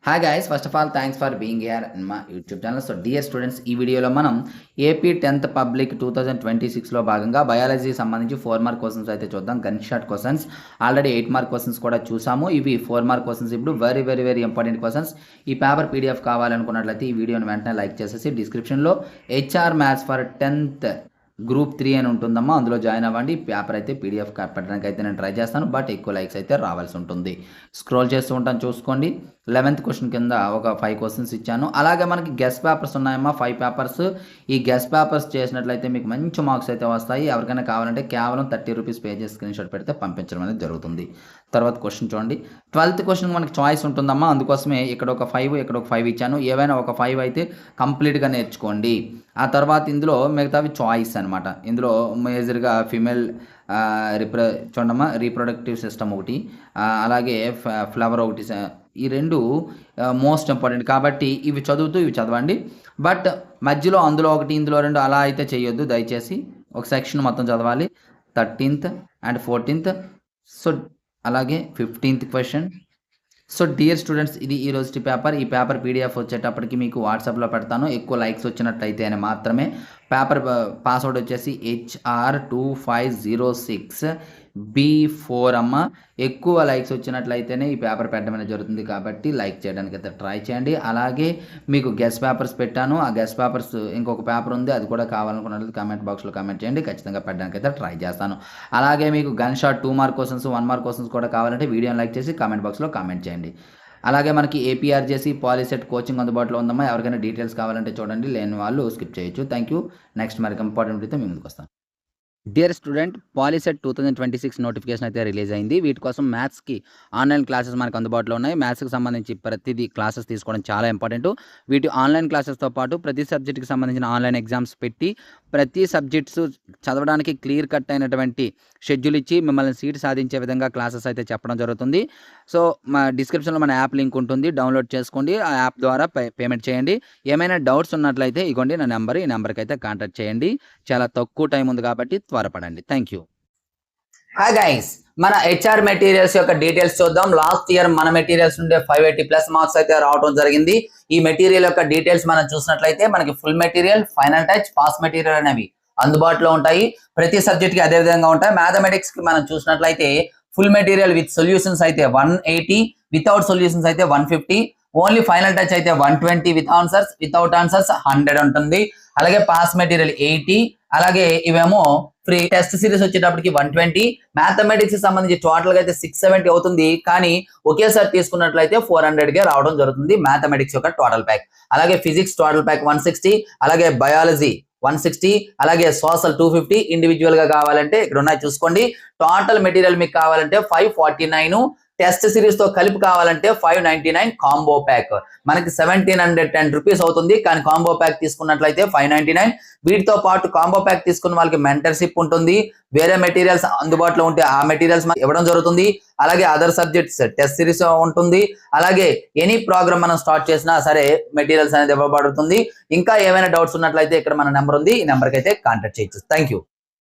Hi guys, first of all thanks for being here in my YouTube channel. So dear students, ఈ వీడియోలో మనం AP 10th public 2026లో భాగంగా బయాలజీకి సంబంధించి 4 mark questions అయితే చూద్దాం. Gun shot questions. Already 8 mark questions కూడా చూసాము. ఇవి 4 మార్క్ క్వశ్చన్స్. ఇప్పుడు very very very important questions. ఈ పేపర్ పీడిఎఫ్ కావాలనుకున్నట్లయితే ఈ వీడియోని వెంటనే లైక్ చేసేసి డిస్క్రిప్షన్లో HR maths for 10th group 3 అని ఉంటుందమ్మా, అందులో జాయిన్ అవ్వండి. పేపర్ అయితే పీడిఎఫ్ పెట్టడానికి అయితే నేను ట్రై చేస్తాను, బట్ ఎక్కువ లైక్స్ అయితే రావాల్సి ఉంటుంది. స్క్రోల్ చేస్తూ ఉంటాను, చూసుకోండి. 11th క్వశ్చన్ కింద ఒక 5 క్వశ్చన్స్ ఇచ్చాను. అలాగే మనకి గెస్ట్ పేపర్స్ ఉన్నాయమ్మా, 5 పేపర్స్. ఈ గెస్ట్ పేపర్స్ చేసినట్లయితే మీకు మంచి మార్క్స్ అయితే వస్తాయి. ఎవరికైనా కావాలంటే కేవలం 30 రూపీస్ పే చేసి స్క్రీన్ షాట్ పెడితే పంపించడం అనేది జరుగుతుంది. తర్వాత క్వశ్చన్ చూడండి. 12th క్వశ్చన్ మనకి చాయిస్ ఉంటుందమ్మా, అందుకోసమే ఇక్కడ ఒక 5 ఇక్కడ ఒక 5 ఇచ్చాను. ఏవైనా ఒక 5 అయితే కంప్లీట్గా నేర్చుకోండి. ఆ తర్వాత ఇందులో మిగతావి చాయిస్ అనమాట. ఇందులో మేజర్గా ఫీమేల్ చూడమ్మా, రీప్రొడక్టివ్ సిస్టమ్ ఒకటి, అలాగే ఫ్లవర్ ఒకటి. ఈ రెండు మోస్ట్ ఇంపార్టెంట్ కాబట్టి ఇవి చదువుతూ ఇవి చదవండి. బట్ మధ్యలో అందులో ఒకటి ఇందులో 2 అలా అయితే చేయొద్దు దయచేసి. ఒక సెక్షన్ మొత్తం చదవాలి. 13th and 14th. సో అలాగే 15th question. So dear students, ఇది ఈ రోజు పేపర్. ఈ పేపర్ పీడిఎఫ్ వచ్చేటప్పటికి మీకు వాట్సాప్లో పెడతాను. ఎక్కువ లైక్స్ వచ్చినట్టయితే అని మాత్రమే. పేపర్ పాస్వర్డ్ వచ్చేసి HR2506B4 అమ్మ. ఎక్కువ లైక్స్ వచ్చినట్లయితేనే ఈ పేపర్ పెట్టడం అనేది జరుగుతుంది, కాబట్టి లైక్ చేయడానికి అయితే ట్రై చేయండి. అలాగే మీకు గెస్ట్ పేపర్స్ పెట్టాను. ఆ గెస్ట్ పేపర్స్ ఇంకొక పేపర్ ఉంది, అది కూడా కావాలనుకున్నట్లయితే కామెంట్ బాక్స్లో కామెంట్ చేయండి. ఖచ్చితంగా పెట్టడానికి అయితే ట్రై చేస్తాను. అలాగే మీకు gun shot 2 mark questions, 1 mark questions కూడా కావాలంటే వీడియోని లైక్ చేసి కామెంట్ బాక్స్లో కామెంట్ చేయండి. అలాగే మనకి ఏపీఆర్జేసీ పాలిసెట్ కోచింగ్ అందుబాటులో ఉందమ్మా. ఎవరికైనా డీటెయిల్స్ కావాలంటే చూడండి, లేని వాళ్ళు స్కిప్ చేయొచ్చు. Thank you. నెక్స్ట్ మరికి ఇంపార్టెంట్ అయితే మీ ముందుకు వస్తాను. డియర్ స్టూడెంట్, పాలిసెట్ 2026 నోటిఫికేషన్ అయితే రిలీజ్ అయింది. వీటి కోసం మ్యాథ్స్కి ఆన్లైన్ క్లాసెస్ మనకు అందుబాటులో ఉన్నాయి. మ్యాథ్స్కి సంబంధించి ప్రతిదీ క్లాసెస్ తీసుకోవడం చాలా ఇంపార్టెంట్. వీటి ఆన్లైన్ క్లాసెస్తో పాటు ప్రతి సబ్జెక్ట్కి సంబంధించిన ఆన్లైన్ ఎగ్జామ్స్ పెట్టి ప్రతి సబ్జెక్ట్స్ చదవడానికి క్లియర్ కట్ అయినటువంటి షెడ్యూల్ ఇచ్చి మిమ్మల్ని సీట్ సాధించే విధంగా క్లాసెస్ అయితే చెప్పడం జరుగుతుంది. సో మా డిస్క్రిప్షన్లో మన యాప్ లింక్ ఉంటుంది, డౌన్లోడ్ చేసుకోండి. ఆ యాప్ ద్వారా పేమెంట్ చేయండి. ఏమైనా డౌట్స్ ఉన్నట్లయితే ఇగోండి నా నెంబర్, ఈ నెంబర్కి అయితే కాంటాక్ట్ చేయండి. చాలా తక్కువ టైం ఉంది కాబట్టి త్వరపడండి. Thank you. హాయ్ గైస్, మన హెచ్ఆర్ మెటీరియల్స్ యొక్క డీటెయిల్స్ చూద్దాం. లాస్ట్ ఇయర్ మన మెటీరియల్స్ నుండి 580+ మార్క్స్ అయితే రావడం జరిగింది. ఈ మెటీరియల్ యొక్క డీటెయిల్స్ మనం చూసినట్లయితే మనకి full material, final touch, pass material అనేవి అందుబాటులో ఉంటాయి. ప్రతి సబ్జెక్ట్ కి అదే విధంగా ఉంటాయి. మ్యాథమెటిక్స్ కి మనం చూసినట్లయితే ఫుల్ మెటీరియల్ విత్ సొల్యూషన్స్ అయితే 180, వితౌట్ సొల్యూషన్స్ అయితే 150, ఓన్లీ ఫైనల్ టచ్ అయితే 120, విత్ ఆన్సర్స్, వితౌట్ ఆన్సర్స్ 100 ఉంటుంది. అలాగే పాస్ మెటీరియల్ 80, అలాగే ఇవేమో ఫ్రీ. టెస్ట్ సిరీస్ వచ్చేటప్పటికి 120. మ్యాథమెటిక్స్ సంబంధించి టోటల్ గా అయితే 670 అవుతుంది, కానీ ఒకేసారి తీసుకున్నట్లయితే 400 గా రావడం జరుగుతుంది మ్యాథమెటిక్స్ యొక్క టోటల్ ప్యాక్. అలాగే ఫిజిక్స్ టోటల్ ప్యాక్ 160, అలాగే బయాలజీ 160, అలాగే సోషల్ 250. ఇండివిజువల్ గా కావాలంటే ఇక్కడ ఉన్నాయి చూసుకోండి. టోటల్ మెటీరియల్ మీకు కావాలంటే 549. టెస్ట్ సిరీస్ తో కలిపి కావాలంటే 599 కాంబో ప్యాక్. మనకి 1710 రూపీస్ అవుతుంది, కానీ కాంబో ప్యాక్ తీసుకున్నట్లయితే 599. వీటితో పాటు కాంబో ప్యాక్ తీసుకున్న వాళ్ళకి మెంటర్షిప్ ఉంటుంది. వేరే మెటీరియల్స్ అందుబాటులో ఉంటే ఆ మెటీరియల్స్ ఇవ్వడం జరుగుతుంది. అలాగే అదర్ సబ్జెక్ట్స్ టెస్ట్ సిరీస్ ఉంటుంది. అలాగే ఎనీ ప్రోగ్రామ్ మనం స్టార్ట్ చేసినా సరే మెటీరియల్స్ అనేది ఇవ్వబడుతుంది. ఇంకా ఏమైనా డౌట్స్ ఉన్నట్లయితే ఇక్కడ మన నెంబర్ ఉంది, ఈ నెంబర్కి అయితే కాంటాక్ట్ చేయొచ్చు. Thank you.